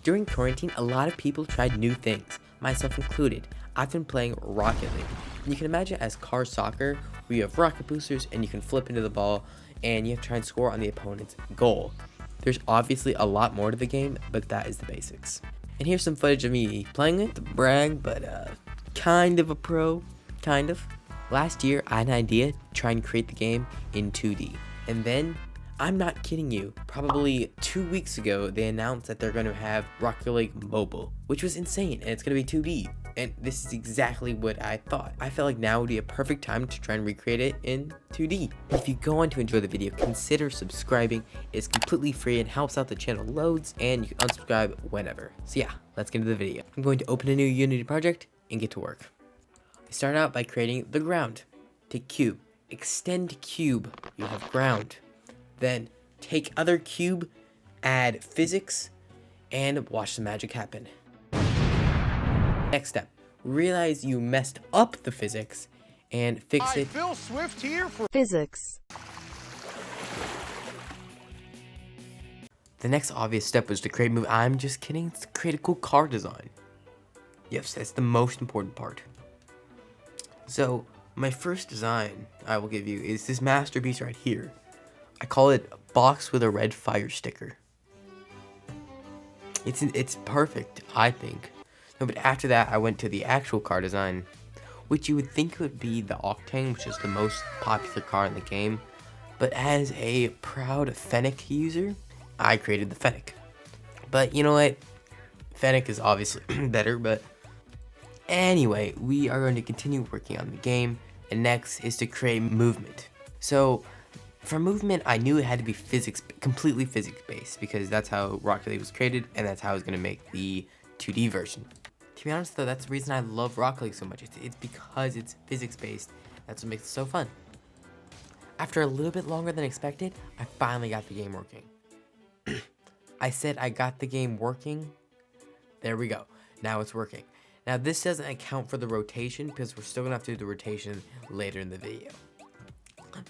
During quarantine, a lot of people tried new things, myself included. I've been playing Rocket League. You can imagine it as car soccer, where you have rocket boosters and you can flip into the ball and you have to try and score on the opponent's goal. There's obviously a lot more to the game, but that is the basics. And here's some footage of me playing it, to brag, but kind of a pro, kind of. Last year, I had an idea to try and create the game in 2D. And then, I'm not kidding you, probably 2 weeks ago, they announced that they're going to have Rocket League Mobile, which was insane, and it's going to be 2D. And this is exactly what I thought. I felt like now would be a perfect time to try and recreate it in 2D. If you go on to enjoy the video, consider subscribing. It's completely free and helps out the channel loads, and you can unsubscribe whenever. So yeah, let's get into the video. I'm going to open a new Unity project and get to work. I start out by creating the ground. Take cube, extend cube, you have ground. Then take other cube, add physics, and watch the magic happen. Next step, realize you messed up the physics and fix it. Phil Swift here for physics. The next obvious step was to create a move. I'm just kidding, it's to create a cool car design. Yes, that's the most important part. So, my first design I will give you is this masterpiece right here. I call it a box with a red fire sticker. It's perfect, I think. No, but after that, I went to the actual car design, which you would think would be the Octane, which is the most popular car in the game. But as a proud Fennec user, I created the Fennec. But you know what? Fennec is obviously better, but anyway, we are going to continue working on the game, and next is to create movement. So, for movement, I knew it had to be completely physics-based, because that's how Rocket League was created, and that's how I was going to make the 2D version. To be honest though, that's the reason I love Rocket League so much. It's because it's physics-based. That's what makes it so fun. After a little bit longer than expected, I finally got the game working. I said I got the game working. There we go. Now it's working. Now this doesn't account for the rotation, because we're still going to have to do the rotation later in the video.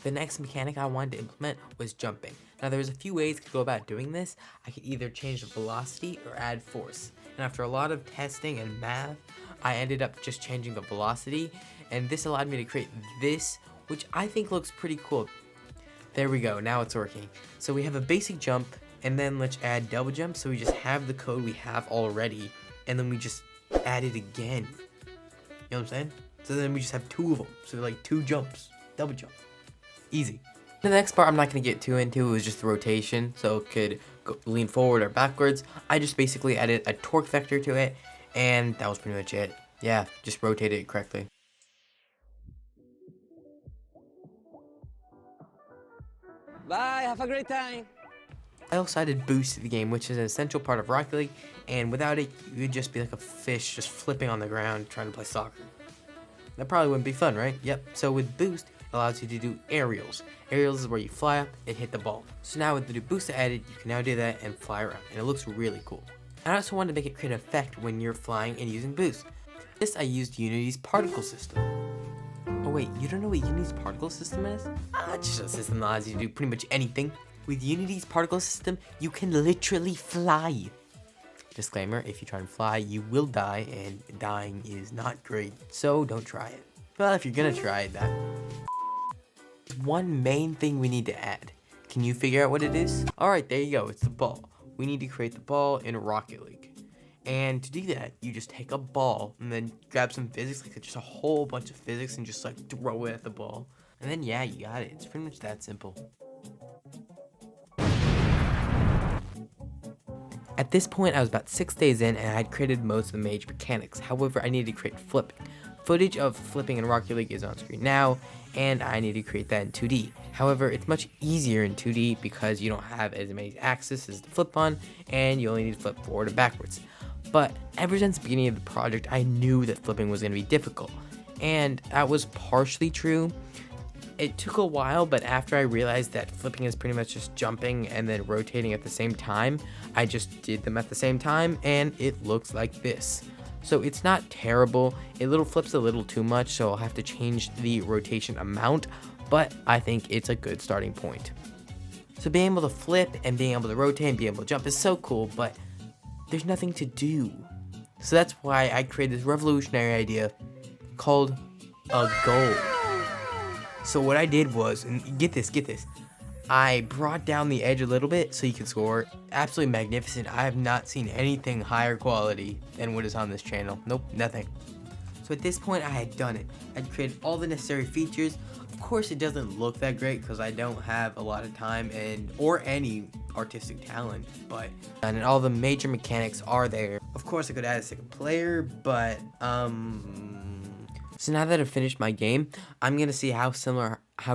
The next mechanic I wanted to implement was jumping. Now there's a few ways to go about doing this. I could either change the velocity or add force. And after a lot of testing and math, I ended up just changing the velocity, and this allowed me to create this, which I think looks pretty cool. There we go, now it's working. So we have a basic jump, and then let's add double jump, so we just have the code we have already, and then we just add it again. You know what I'm saying? So then we just have two of them, so like 2 jumps, double jump. Easy. The next part I'm not going to get too into was just the rotation, so it could lean forward or backwards. I just basically added a torque vector to it, and that was pretty much it. Yeah, just rotate it correctly. Bye, have a great time. I also added boost to the game, which is an essential part of Rocket League, and without it, you would just be like a fish just flipping on the ground trying to play soccer. That probably wouldn't be fun, right? Yep, so with boost, allows you to do aerials. Aerials is where you fly up and hit the ball. So now with the boost added, you can now do that and fly around, and it looks really cool. I also wanted to make it create an effect when you're flying and using boost. For this, I used Unity's particle system. Oh wait, you don't know what Unity's particle system is? It's just a system that allows you to do pretty much anything. With Unity's particle system, you can literally fly. Disclaimer, if you try and fly, you will die, and dying is not great, so don't try it. Well, if you're gonna try it, one main thing we need to add. Can you figure out what it is? Alright, there you go, it's the ball. We need to create the ball in Rocket League. And to do that, you just take a ball and then grab some physics, like just a whole bunch of physics, and just like throw it at the ball. And then yeah, you got it. It's pretty much that simple. At this point, I was about 6 days in, and I had created most of the major mechanics. However, I needed to create flipping. Footage of flipping in Rocket League is on screen now, and I need to create that in 2D. However, it's much easier in 2D because you don't have as many axes to flip on, and you only need to flip forward and backwards. But ever since the beginning of the project, I knew that flipping was going to be difficult, and that was partially true. It took a while, but after I realized that flipping is pretty much just jumping and then rotating at the same time, I just did them at the same time, and it looks like this. So it's not terrible. It flips a little too much, so I'll have to change the rotation amount, but I think it's a good starting point. So being able to flip and being able to rotate and being able to jump is so cool, but there's nothing to do. So that's why I created this revolutionary idea called a goal. So what I did was, and get this, I brought down the edge a little bit so you can score. Absolutely magnificent. I have not seen anything higher quality than what is on this channel. Nope, nothing. So at this point I had done it. I'd created all the necessary features. Of course it doesn't look that great because I don't have a lot of time or any artistic talent, but and all the major mechanics are there. Of course I could add a second player, but so now that I've finished my game, I'm gonna see how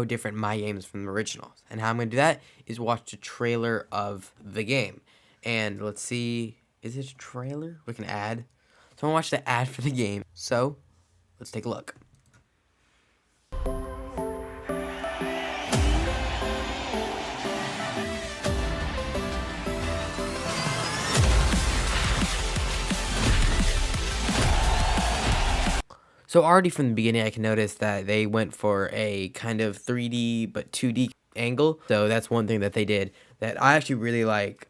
different my game is from the originals. And how I'm gonna do that is watch the trailer of the game. And let's see, is it a trailer? We can add. So I'm gonna watch the ad for the game. So let's take a look. So already from the beginning, I can notice that they went for a kind of 3D but 2D angle. So that's one thing that they did that I actually really like.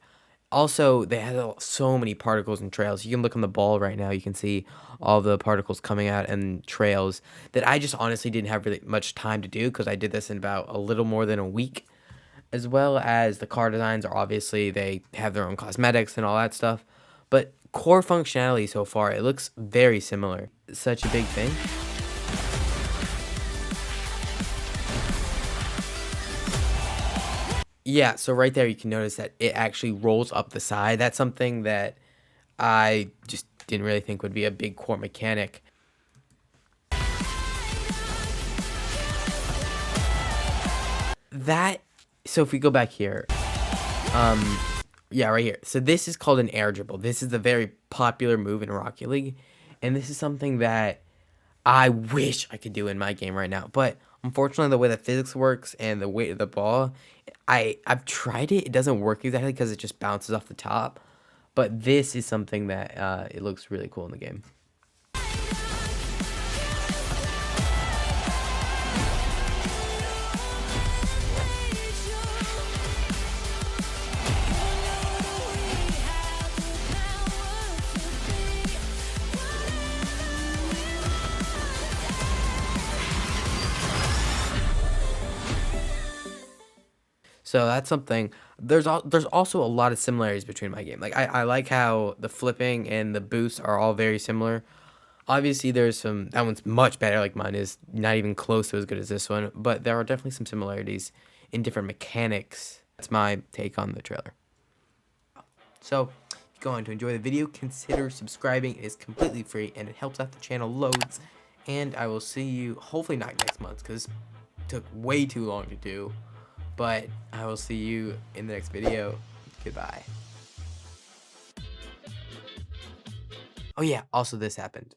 Also, they had so many particles and trails. You can look on the ball right now. You can see all the particles coming out and trails that I just honestly didn't have really much time to do because I did this in about a little more than a week. As well as the car designs are obviously, they have their own cosmetics and all that stuff. But core functionality so far, it looks very similar. Such a big thing. Yeah, so right there you can notice that it actually rolls up the side. That's something that I just didn't really think would be a big core mechanic. So if we go back here, yeah, right here. So this is called an air dribble. This is a very popular move in Rocket League, and this is something that I wish I could do in my game right now. But unfortunately, the way that physics works and the weight of the ball, I've tried it. It doesn't work exactly because it just bounces off the top. But this is something that it looks really cool in the game. So that's something. There's also a lot of similarities between my game. Like I like how the flipping and the boosts are all very similar. Obviously, there's that one's much better. Like mine is not even close to as good as this one. But there are definitely some similarities in different mechanics. That's my take on the trailer. So if you're going to enjoy the video, consider subscribing. It is completely free and it helps out the channel loads. And I will see you hopefully not next month because it took way too long to do. But I will see you in the next video. Goodbye. Oh yeah, also this happened.